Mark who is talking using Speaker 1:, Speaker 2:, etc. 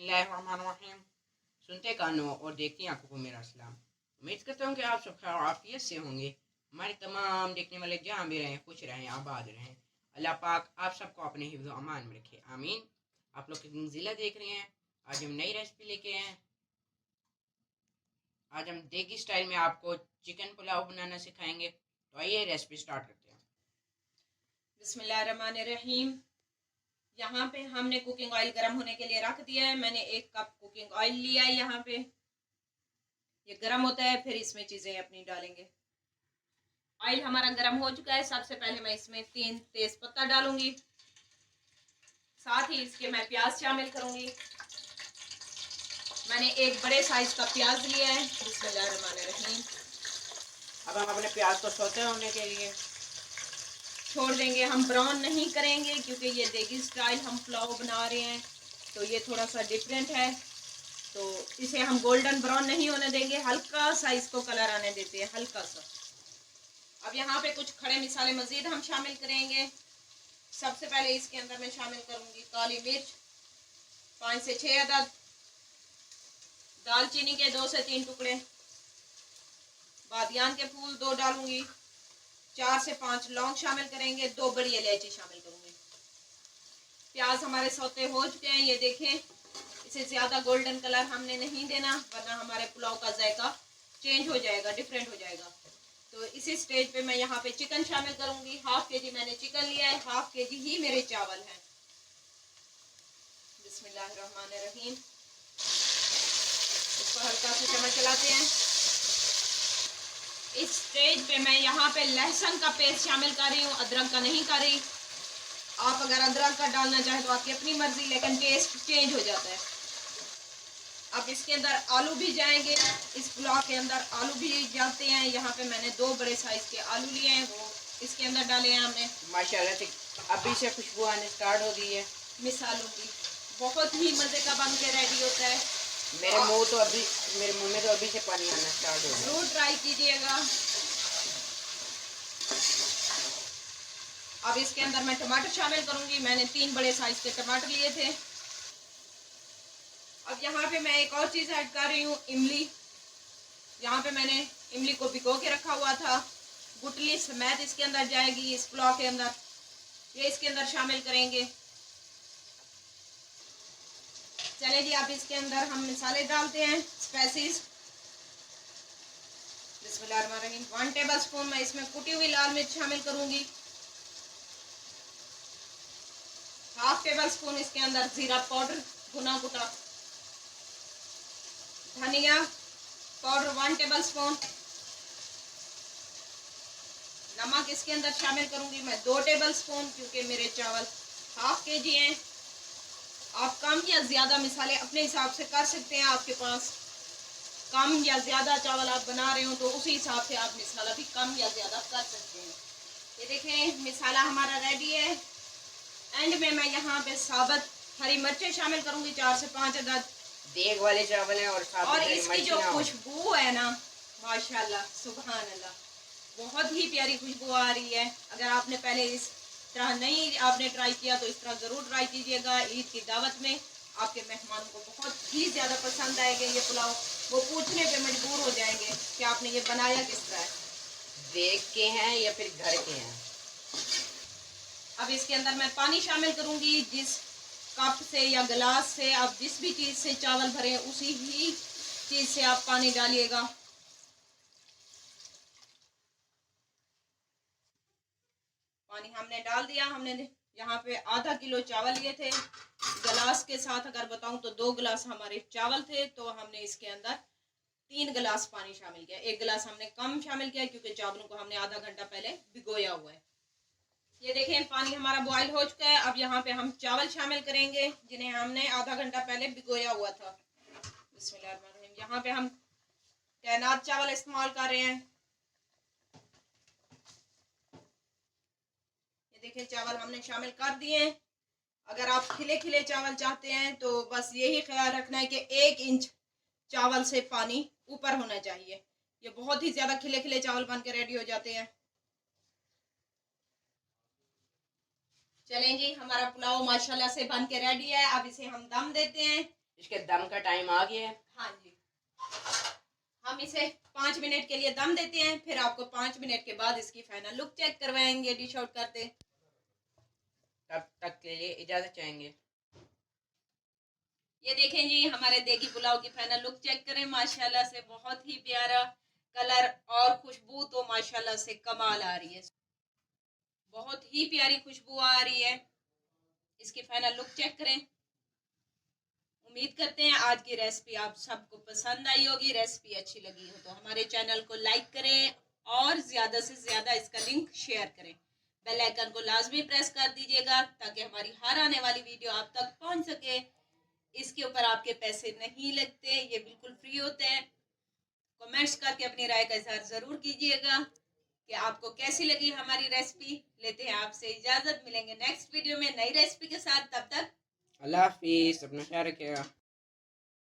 Speaker 1: बिस्मिल्लाहिर्रहमानिर्रहीम। सुनते कानों और देखती आंखों को मेरा सलाम। उम्मीद करता हूँ कि आप सब खैर आफियत से होंगे। हमारे तमाम देखने वाले जहाँ भी रहें, खुश रहें, आबाद रहें। अल्लाह पाक आप सबको अपने हिफ्ज़ व अमान में रखे, आमीन। आप लोग कितनी ज़िला देख रहे हैं। आज हम नई रेसिपी लेके आए हैं। आज हम देगी स्टाइल में आपको चिकन पुलाव बनाना सिखाएंगे। तो आइए रेसिपी स्टार्ट करते हैं।
Speaker 2: बिस्मिल्लाहिर्रहमानिर्रहीम। यहाँ पे हमने कुकिंग ऑयल गर्म होने के लिए रख दिया है। मैंने 1 कप कुकिंग ऑयल लिया है। यहाँ पे ये गर्म होता है, फिर इसमें चीज़ें अपनी डालेंगे। ऑयल हमारा गर्म हो चुका है। सबसे पहले मैं इसमें 3 तेज पत्ता डालूंगी, साथ ही इसके मैं प्याज शामिल करूंगी। मैंने 1 बड़े साइज का प्याज लिया है। बिस्मिल्लाहिर्रहमानिर्रहीम।
Speaker 1: अब हम अपने प्याज को सौते होने के लिए
Speaker 2: छोड़ देंगे। हम ब्राउन नहीं करेंगे क्योंकि ये देगी स्टाइल हम पुलाव बना रहे हैं, तो ये थोड़ा सा डिफरेंट है। तो इसे हम गोल्डन ब्राउन नहीं होने देंगे, हल्का सा इसको कलर आने देते हैं, हल्का सा। अब यहाँ पे कुछ खड़े मसाले मजीद हम शामिल करेंगे। सबसे पहले इसके अंदर मैं शामिल करूंगी काली मिर्च 5 से 6 अदद, दालचीनी के 2 से 3 टुकड़े, बादियान के फूल 2 डालूंगी, 4 से 5 लौंग शामिल करेंगे, 2 बड़ी इलायची शामिल करूंगी। प्याज हमारे सौते हो चुके हैं, ये देखें। इसे ज़्यादा गोल्डन कलर हमने नहीं देना, वरना हमारे पुलाव का जायका चेंज हो जाएगा, डिफरेंट हो जाएगा। तो इसी स्टेज पे मैं यहाँ पे चिकन शामिल करूंगी। 1/2 केजी मैंने चिकन लिया है, 1/2 केजी ही मेरे चावल हैं। बिस्मिल्लाहिर्रहमानिर्रहीम। इसको हल्का सा चम्मच चलाते हैं। इस स्टेज पे मैं यहाँ पे लहसुन का पेस्ट शामिल कर रही हूँ, अदरक का नहीं कर रही। आप अगर अदरक का डालना चाहें तो आपकी अपनी मर्जी, लेकिन टेस्ट चेंज हो जाता है। अब इसके अंदर आलू भी जाएंगे। इस पुलाव के अंदर आलू भी जाते हैं। यहाँ पे मैंने 2 बड़े साइज के आलू लिए हैं, वो इसके अंदर डाले हैं हमने।
Speaker 1: माशाल्लाह से अभी से खुशबू आने स्टार्ट हो गई है
Speaker 2: मिसालों की। बहुत ही मज़े का बन के रेडी होता है।
Speaker 1: मेरे मुंह में तो अभी से पानी आना स्टार्ट हो गया।
Speaker 2: जरूर ट्राई कीजिएगा। अब इसके अंदर मैं टमाटर शामिल करूंगी। मैंने 3 बड़े साइज के टमाटर लिए थे। अब यहाँ पे मैं एक और चीज़ ऐड कर रही हूँ, इमली। यहाँ पे मैंने इमली को भिगो के रखा हुआ था, गुटली समेत इसके अंदर जाएगी इस पुलाव के अंदर। ये इसके अंदर शामिल करेंगे। चले जी, अब इसके अंदर हम मसाले डालते हैं, स्पाइसेस। बिस्मिल्लाहिर्रहमानिर्रहीम। 1 टेबल स्पून मैं इसमें कुटी हुई लाल मिर्च शामिल करूंगी। 1/2 टेबल स्पून इसके अंदर जीरा पाउडर भुना कुटा, धनिया पाउडर 1 टेबल स्पून, नमक इसके अंदर शामिल करूंगी मैं 2 टेबल स्पून, क्योंकि मेरे चावल 1/2 केजी हैं। आप कम या ज़्यादा मसाले अपने हिसाब से कर सकते हैं। आपके पास कम या ज़्यादा चावल आप बना रहे हो तो उसी हिसाब से आप मसाला भी कम या ज़्यादा कर सकते हैं। ये देखें, मसाला हमारा रेडी है। एंड में मैं यहाँ पे साबुत हरी मिर्चें शामिल करूंगी 4 से 5 अदद।
Speaker 1: देग वाले चावल हैं और
Speaker 2: इसकी जो खुशबू है ना, माशाल्लाह सुभान अल्लाह, बहुत ही प्यारी खुशबू आ रही है। अगर आपने पहले इस तरह नहीं आपने ट्राई किया तो इस तरह ज़रूर ट्राई कीजिएगा। ईद की दावत में आपके मेहमानों को बहुत ही ज़्यादा पसंद आएगा ये पुलाव। वो पूछने पे मजबूर हो जाएंगे कि आपने ये बनाया किस तरह है।
Speaker 1: देग के हैं या फिर घर के हैं।
Speaker 2: अब इसके अंदर मैं पानी शामिल करूंगी। जिस कप से या गिलास से आप जिस भी चीज़ से चावल भरें, उसी ही चीज़ से आप पानी डालिएगा। पानी हमने डाल दिया। हमने यहाँ पे ½ किलो चावल लिए थे। गिलास के साथ अगर बताऊं तो 2 गिलास हमारे चावल थे, तो हमने इसके अंदर 3 गिलास पानी शामिल किया। 1 गिलास हमने कम शामिल किया क्योंकि चावलों को हमने आधा घंटा पहले भिगोया हुआ है। ये देखें, पानी हमारा बॉयल हो चुका है। अब यहाँ पे हम चावल शामिल करेंगे जिन्हें हमने आधा घंटा पहले भिगोया हुआ था। बिस्मिल्लाहिर्रहमानिर्रहीम। यहाँ पे हम तैनात चावल इस्तेमाल कर रहे हैं। देखिए, चावल हमने शामिल कर दिए हैं। अगर आप खिले खिले चावल चाहते हैं तो बस यही ख्याल रखना है कि 1 इंच चावल से पानी ऊपर होना चाहिए। ये बहुत ही ज्यादा खिले खिले चावल बन के रेडी हो जाते हैं। चलें जी, हमारा पुलाव माशाल्लाह से बन के रेडी है। अब इसे हम दम देते हैं।
Speaker 1: इसके दम का टाइम आ गया है।
Speaker 2: हाँ जी, हम इसे 5 मिनट के लिए दम देते हैं, फिर आपको 5 मिनट के बाद इसकी फाइनल लुक चेक करवाएंगे डिश आउट करते।
Speaker 1: तब तक के लिए इजाज़त चाहेंगे।
Speaker 2: ये देखें जी, हमारे देगी पुलाव की फाइनल लुक चेक करें। माशाल्लाह से बहुत ही प्यारा कलर और खुशबू तो माशाल्लाह से कमाल आ रही है, बहुत ही प्यारी खुशबू आ रही है। इसकी फाइनल लुक चेक करें। उम्मीद करते हैं आज की रेसिपी आप सबको पसंद आई होगी। रेसिपी अच्छी लगी हो तो हमारे चैनल को लाइक करें और ज़्यादा से ज़्यादा इसका लिंक शेयर करें। बेल आइकन को लाजमी प्रेस कर दीजिएगा ताकि हमारी हर आने वाली वीडियो आप तक पहुंच सके। इसके ऊपर आपके पैसे नहीं लगते, ये बिल्कुल फ्री होते हैं। कमेंट्स करके अपनी राय का इजहार ज़रूर कीजिएगा कि आपको कैसी लगी हमारी रेसिपी। लेते हैं आपसे इजाज़त, मिलेंगे नेक्स्ट वीडियो में नई रेसिपी के साथ। तब तक
Speaker 1: अल्लाह हाफिज़, अपना ख्याल रखिएगा।